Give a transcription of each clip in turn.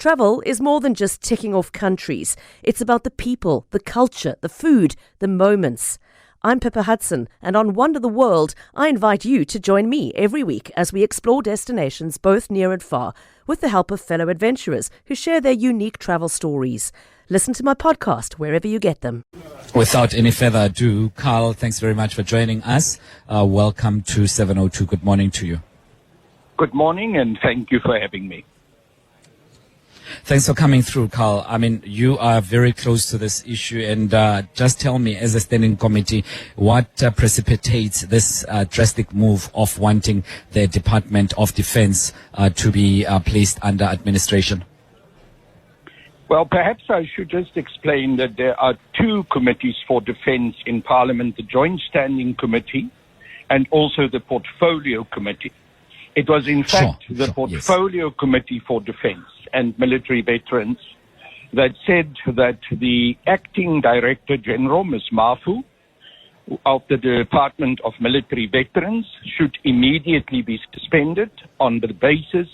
Travel is more than just ticking off countries. It's about the people, the culture, the food, the moments. I'm Pippa Hudson, and on Wonder the World, I invite you to join me every week as we explore destinations both near and far, with the help of fellow adventurers who share their unique travel stories. Listen to my podcast wherever you get them. Without any further ado, Carl, thanks very much for joining us. Welcome to 702. Good morning to you. Good morning, and thank you for having me. Thanks for coming through, Carl. I mean, you are very close to this issue, and just tell me, as a standing committee, what precipitates this drastic move of wanting the Department of Defense to be placed under administration? Well, perhaps I should just explain that there are two committees for defense in Parliament, the Joint Standing Committee and also the Portfolio Committee. It was, in fact, the Portfolio Committee for Defense and Military Veterans that said that the Acting Director General, Ms. Mafu, of the Department of Military Veterans should immediately be suspended on the basis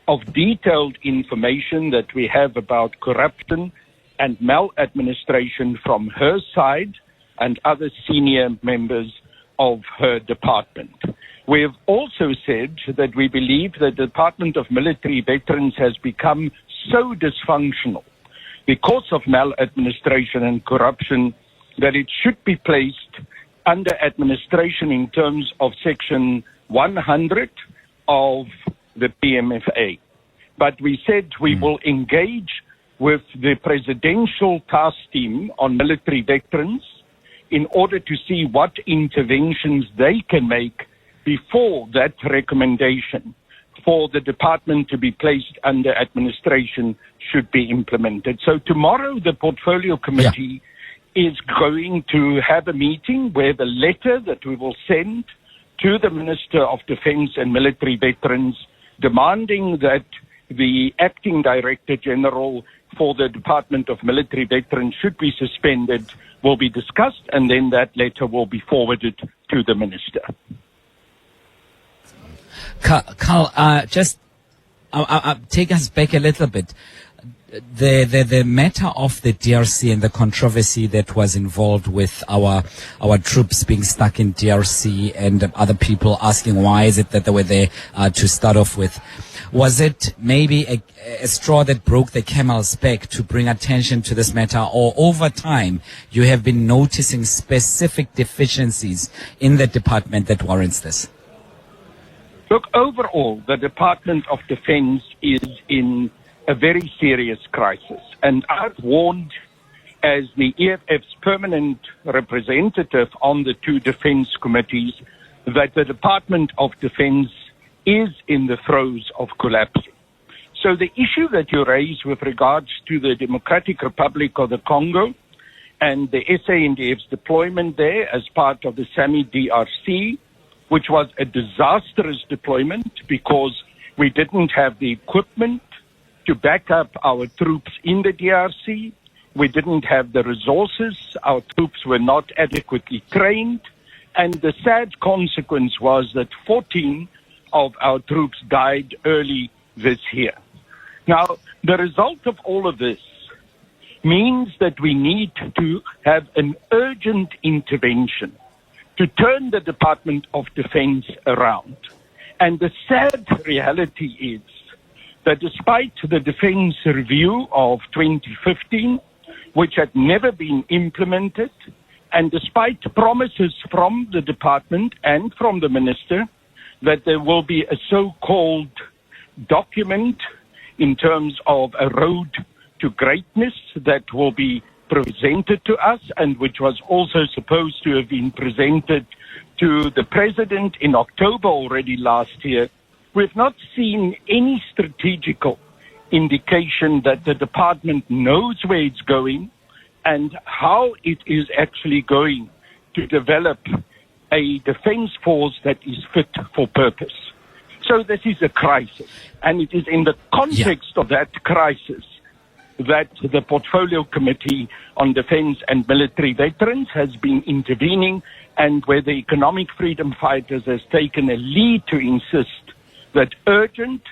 of detailed information that we have about corruption and maladministration from her side and other senior members of her department. We have also said that we believe that the Department of Military Veterans has become so dysfunctional because of maladministration and corruption that it should be placed under administration in terms of Section 100 of the PMFA. But we said we will engage with the Presidential Task Team on Military Veterans in order to see what interventions they can make before that recommendation for the department to be placed under administration should be implemented. So tomorrow the Portfolio Committee is going to have a meeting where the letter that we will send to the Minister of Defense and Military Veterans demanding that the Acting Director General for the Department of Military Veterans should be suspended will be discussed, and then that letter will be forwarded to the Minister. Carl, just take us back a little bit. The matter of the DRC and the controversy that was involved with our troops being stuck in DRC and other people asking why is it that they were there to start off with. Was it maybe a straw that broke the camel's back to bring attention to this matter, or over time you have been noticing specific deficiencies in the department that warrants this? Look, overall, the Department of Defense is in a very serious crisis. And I've warned, as the EFF's permanent representative on the two defense committees, that the Department of Defense is in the throes of collapsing. So the issue that you raise with regards to the Democratic Republic of the Congo and the SANDF's deployment there as part of the SAMI DRC, which was a disastrous deployment because we didn't have the equipment to back up our troops in the DRC. We didn't have the resources. Our troops were not adequately trained. And the sad consequence was that 14 of our troops died early this year. Now, the result of all of this means that we need to have an urgent intervention to turn the Department of Defense around. And the sad reality is that despite the Defense Review of 2015, which had never been implemented, and despite promises from the department and from the minister that there will be a so-called document in terms of a road to greatness that will be presented to us, and which was also supposed to have been presented to the president in October already last year, we've not seen any strategical indication that the department knows where it's going and how it is actually going to develop a defense force that is fit for purpose. So this is a crisis, and it is in the context of that crisis that the Portfolio Committee on Defense and Military Veterans has been intervening, and where the Economic Freedom Fighters has taken a lead to insist that urgent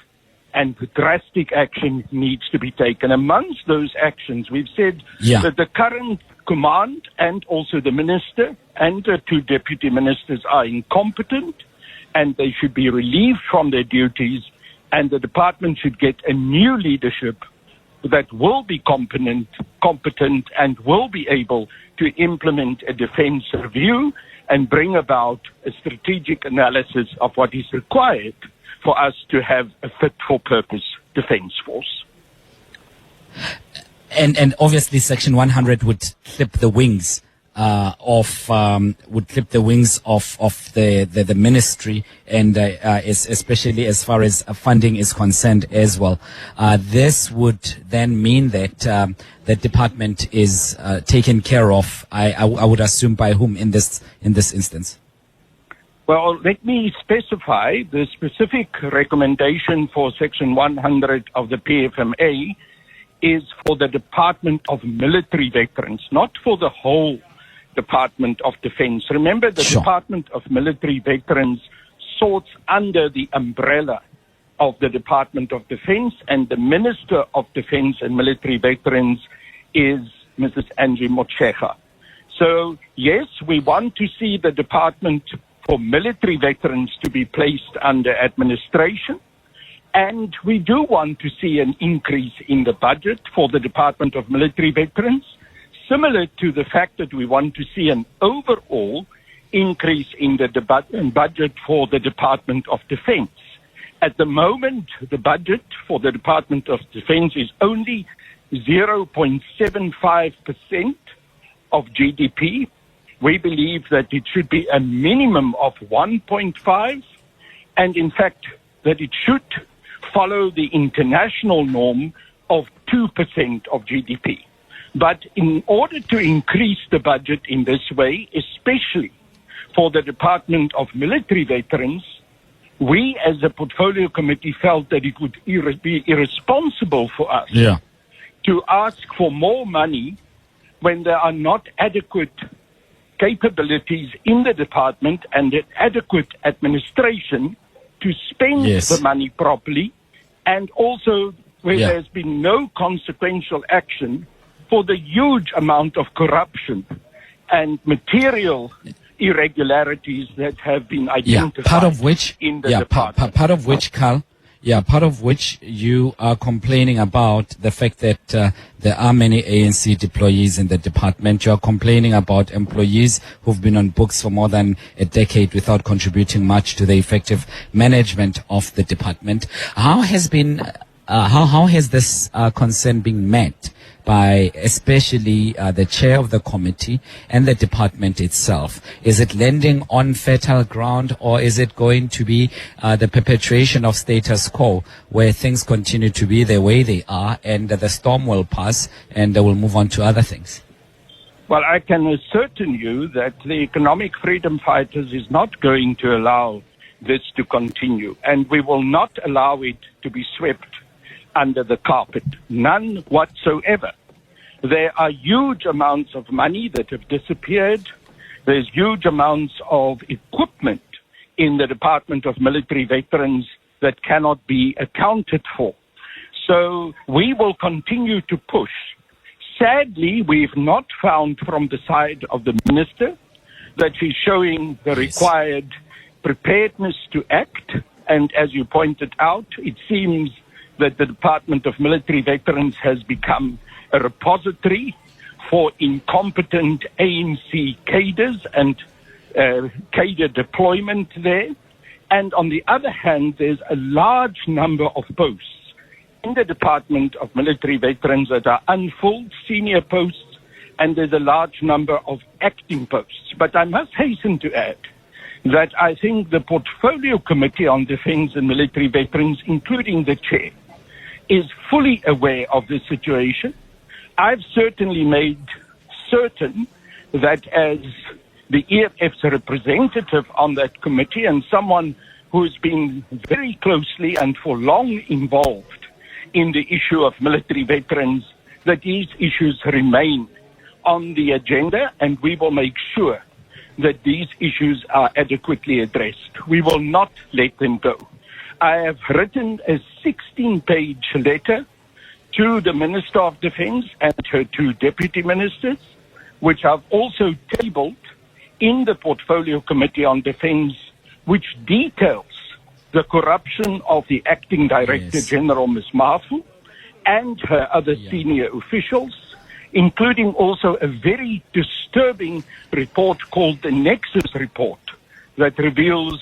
and drastic action needs to be taken. Amongst those actions, we've said that the current command and also the minister and the two deputy ministers are incompetent, and they should be relieved from their duties, and the department should get a new leadership that will be competent and will be able to implement a defense review and bring about a strategic analysis of what is required for us to have a fit-for-purpose defense force. And obviously Section 100 would clip the wings of the ministry, and especially as far as funding is concerned as well. This would then mean that the department is taken care of. I would assume by whom in this instance. Well, let me specify the specific recommendation for Section 100 of the PFMA is for the Department of Military Veterans, not for the whole Department of Defense. Remember, the Department of Military Veterans sorts under the umbrella of the Department of Defense, and the Minister of Defense and Military Veterans is Mrs. Angie Motshega. So, yes, we want to see the Department for Military Veterans to be placed under administration, and we do want to see an increase in the budget for the Department of Military Veterans, similar to the fact that we want to see an overall increase in the budget for the Department of Defense. At the moment, the budget for the Department of Defense is only 0.75% of GDP. We believe that it should be a minimum of 1.5, and in fact that it should follow the international norm of 2% of GDP. But in order to increase the budget in this way, especially for the Department of Military Veterans, we as a portfolio committee felt that it would be irresponsible for us to ask for more money when there are not adequate capabilities in the department and adequate administration to spend the money properly, and also where there's been no consequential action for the huge amount of corruption and material irregularities that have been identified part of which, in the department. Part of which, Carl, part of which you are complaining about the fact that there are many ANC deployees in the department. You are complaining about employees who've been on books for more than a decade without contributing much to the effective management of the department. How has this concern been met by especially the chair of the committee and the department itself? Is it landing on fertile ground, or is it going to be the perpetuation of status quo where things continue to be the way they are and the storm will pass and they will move on to other things? Well, I can ascertain you that the Economic Freedom Fighters is not going to allow this to continue, and we will not allow it to be swept under the carpet. None whatsoever. There are huge amounts of money that have disappeared. There's huge amounts of equipment in the Department of Military Veterans that cannot be accounted for. So we will continue to push. Sadly, we've not found from the side of the minister that he's showing the required preparedness to act. And as you pointed out, it seems that the Department of Military Veterans has become a repository for incompetent ANC cadres and cadre deployment there. And on the other hand, there's a large number of posts in the Department of Military Veterans that are unfilled, senior posts, and there's a large number of acting posts. But I must hasten to add that I think the Portfolio Committee on Defense and Military Veterans, including the chair, is fully aware of the situation. I've certainly made certain that as the EFF's representative on that committee and someone who's been very closely and for long involved in the issue of military veterans, that these issues remain on the agenda, and we will make sure that these issues are adequately addressed. We will not let them go. I have written a 16-page letter to the Minister of Defence and her two deputy ministers, which I've also tabled in the Portfolio Committee on Defence, which details the corruption of the Acting Director General, Ms. Mafu, and her other senior officials, including also a very disturbing report called the Nexus Report that reveals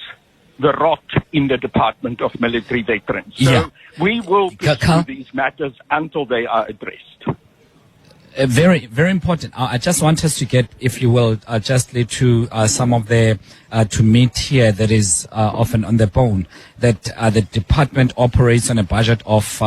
the rot in the Department of Military Veterans. So we will pursue these matters until they are addressed. Very, very important. I just want us to get, if you will, just lead to some of the to meet here that is often on the bone, that the department operates on a budget of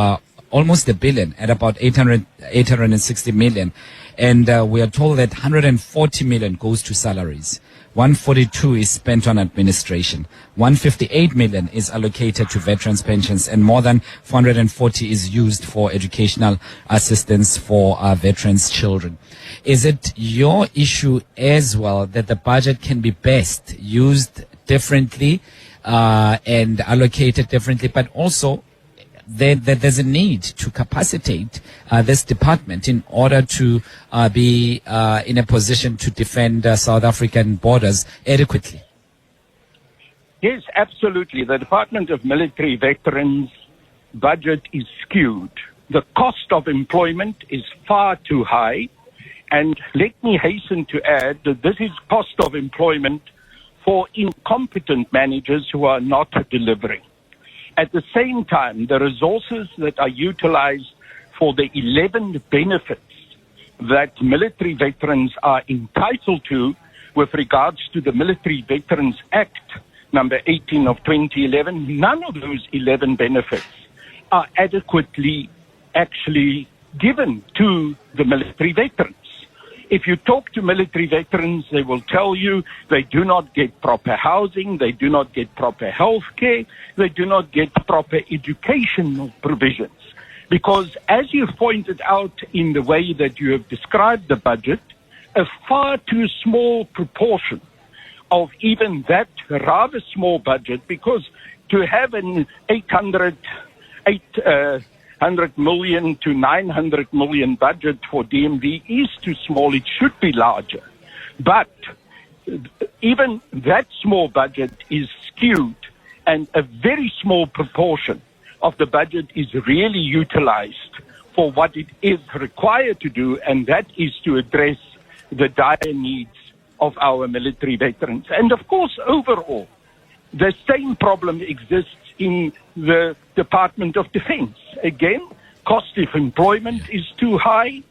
almost $1 billion at about 860 million. And we are told that 140 million goes to salaries. 142 is spent on administration. 158 million is allocated to veterans pensions, and more than 440 is used for educational assistance for veterans' children. Is it your issue as well that the budget can be best used differently and allocated differently, but also there's a need to capacitate this department in order to be in a position to defend South African borders adequately? Yes, absolutely. The Department of Military Veterans budget is skewed. The cost of employment is far too high. And let me hasten to add that this is cost of employment for incompetent managers who are not delivering. At the same time, the resources that are utilized for the 11 benefits that military veterans are entitled to with regards to the Military Veterans Act number 18 of 2011, none of those 11 benefits are adequately actually given to the military veterans. If you talk to military veterans, they will tell you they do not get proper housing, they do not get proper health care, they do not get proper educational provisions. Because as you've pointed out in the way that you have described the budget, a far too small proportion of even that rather small budget, because to have an 800 million to 900 million budget for DMV is too small. It should be larger. But even that small budget is skewed, and a very small proportion of the budget is really utilized for what it is required to do, and that is to address the dire needs of our military veterans. And of course, overall, the same problem exists in the Department of Defense. Again, cost of employment is too high.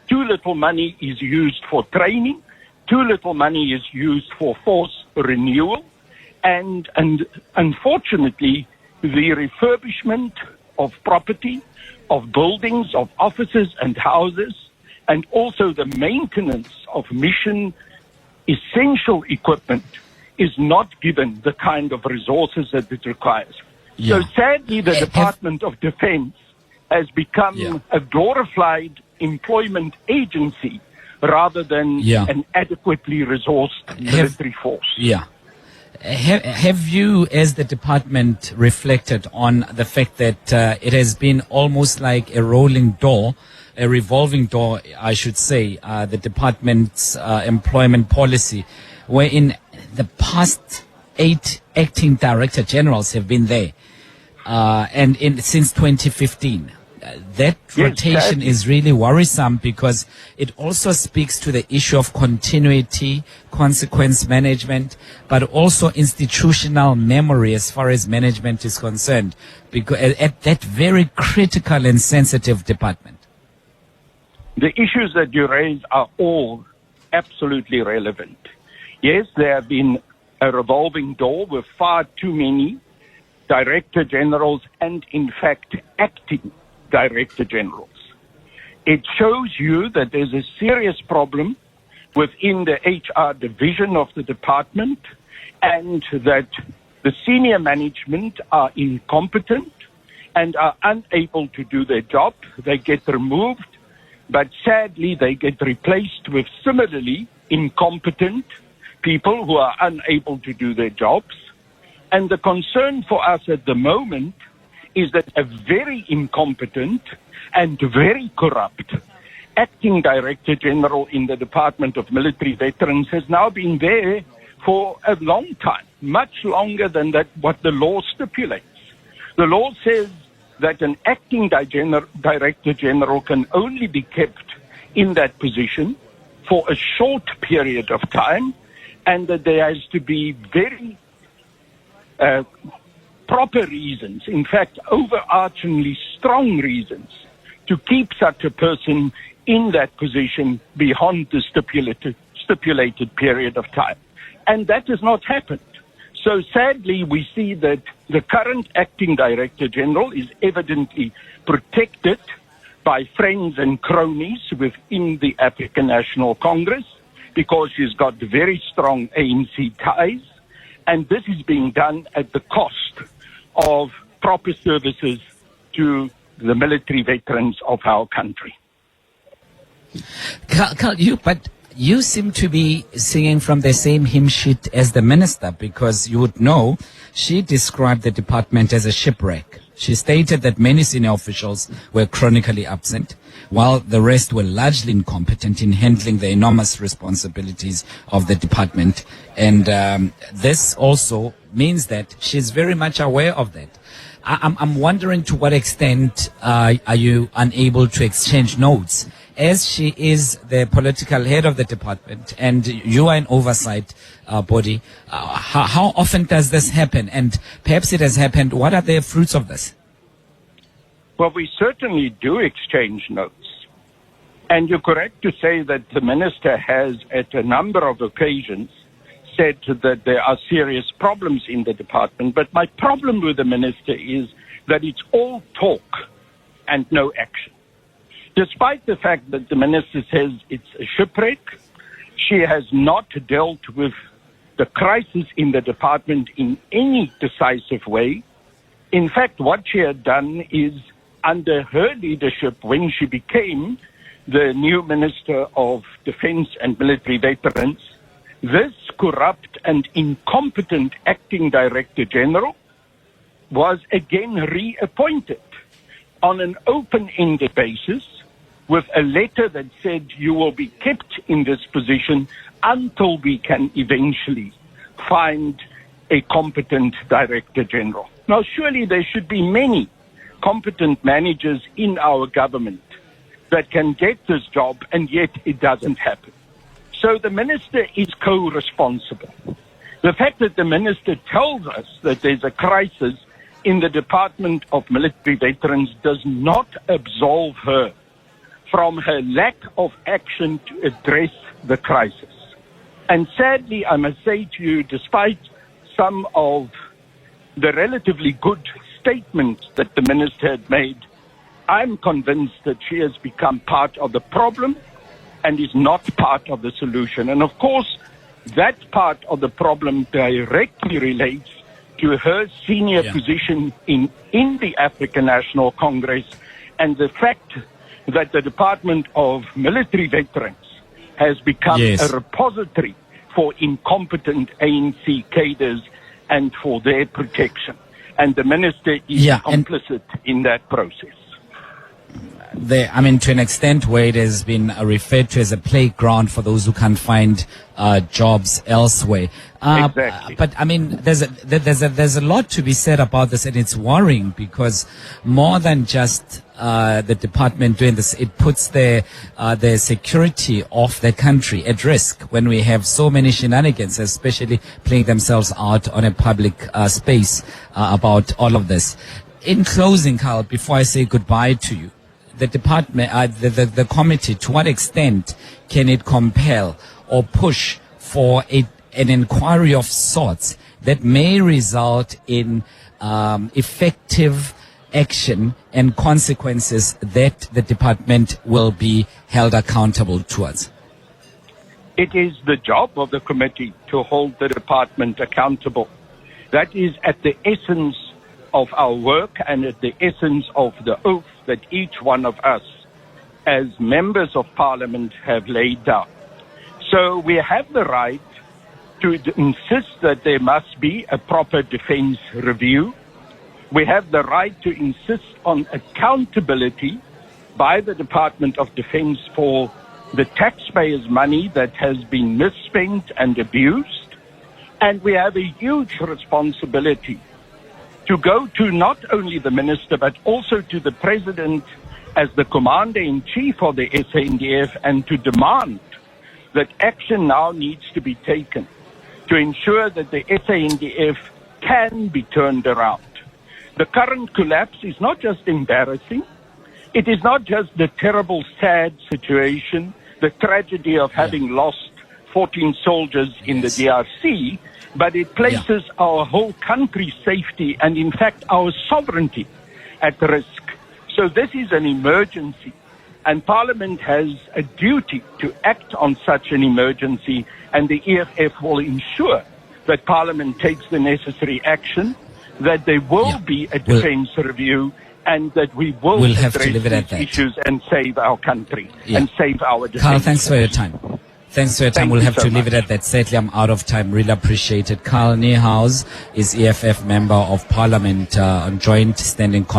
Too little money is used for training. Too little money is used for force renewal. And unfortunately, the refurbishment of property, of buildings, of offices and houses, and also the maintenance of mission essential equipment is not given the kind of resources that it requires. So sadly, the Department of Defense has become a glorified employment agency rather than an adequately resourced military force. Have you, as the department, reflected on the fact that it has been almost like a rolling door, a revolving door, I should say, the department's employment policy, where in the past 8 acting director generals have been there, and since 2015. That rotation is really worrisome because it also speaks to the issue of continuity, consequence management, but also institutional memory as far as management is concerned, because at that very critical and sensitive department. The issues that you raise are all absolutely relevant. Yes, there have been a revolving door with far too many director generals and, in fact, acting director generals. It shows you that there's a serious problem within the HR division of the department, and that the senior management are incompetent and are unable to do their job. They get removed, but sadly they get replaced with similarly incompetent people who are unable to do their jobs. And the concern for us at the moment is that a very incompetent and very corrupt acting Director General in the Department of Military Veterans has now been there for a long time, much longer than that what the law stipulates. The law says that an acting Director General can only be kept in that position for a short period of time, and that there has to be very proper reasons, in fact, overarchingly strong reasons, to keep such a person in that position beyond the stipulated period of time. And that has not happened. So sadly, we see that the current acting Director General is evidently protected by friends and cronies within the African National Congress because she's got very strong ANC ties. And this is being done at the cost of proper services to the military veterans of our country. Carl, you seem to be singing from the same hymn sheet as the minister, because you would know she described the department as a shipwreck. She stated that many senior officials were chronically absent, while the rest were largely incompetent in handling the enormous responsibilities of the department. And this also means that she's very much aware of that. I'm wondering, to what extent are you unable to exchange notes, as she is the political head of the department and you are an oversight body? How often does this happen? And perhaps it has happened. What are the fruits of this? Well, we certainly do exchange notes. And you're correct to say that the minister has, at a number of occasions, said that there are serious problems in the department. But my problem with the minister is that it's all talk and no action. Despite the fact that the minister says it's a shipwreck, she has not dealt with the crisis in the department in any decisive way. In fact, what she had done is, under her leadership, when she became the new Minister of Defense and Military Veterans, this corrupt and incompetent acting Director General was again reappointed on an open-ended basis with a letter that said you will be kept in this position until we can eventually find a competent Director General. Now, surely there should be many competent managers in our government that can get this job, and yet it doesn't happen. So the minister is co-responsible. The fact that the minister tells us that there's a crisis in the Department of Military Veterans does not absolve her from her lack of action to address the crisis. And sadly, I must say to you, despite some of the relatively good statements that the minister had made, I'm convinced that she has become part of the problem and is not part of the solution. And of course, that part of the problem directly relates to her senior position in the African National Congress, and the fact that the Department of Military Veterans has become a repository for incompetent ANC cadres and for their protection. And the minister is complicit in that process. To an extent where it has been referred to as a playground for those who can't find jobs elsewhere. Exactly. But there's a lot to be said about this, and it's worrying because more than just the department doing this, it puts the security of the country at risk when we have so many shenanigans, especially playing themselves out on a public space about all of this. In closing, Carl, before I say goodbye to you, the department, the committee, to what extent can it compel or push for an inquiry of sorts that may result in effective action and consequences that the department will be held accountable towards? It is the job of the committee to hold the department accountable. That is at the essence of our work and at the essence of the oath that each one of us as members of parliament have laid down. So we have the right to insist that there must be a proper defense review. We have the right to insist on accountability by the Department of Defense for the taxpayers' money that has been misspent and abused. And we have a huge responsibility to go to not only the minister, but also to the president as the commander-in-chief of the SANDF, and to demand that action now needs to be taken to ensure that the SANDF can be turned around. The current collapse is not just embarrassing. It is not just the terrible, sad situation, the tragedy of having lost 14 soldiers in the DRC, but it places our whole country's safety and, in fact, our sovereignty at risk. So this is an emergency, and Parliament has a duty to act on such an emergency, and the EFF will ensure that Parliament takes the necessary action, that there will be a defense review, and that we will have to leave it at these that. issues and save our country and save our defense. Carl, thanks for your time. Thanks for your time. We'll have to leave it at that. Sadly, I'm out of time. Really appreciate it. Carl Niehaus is EFF Member of Parliament on Joint Standing Committee.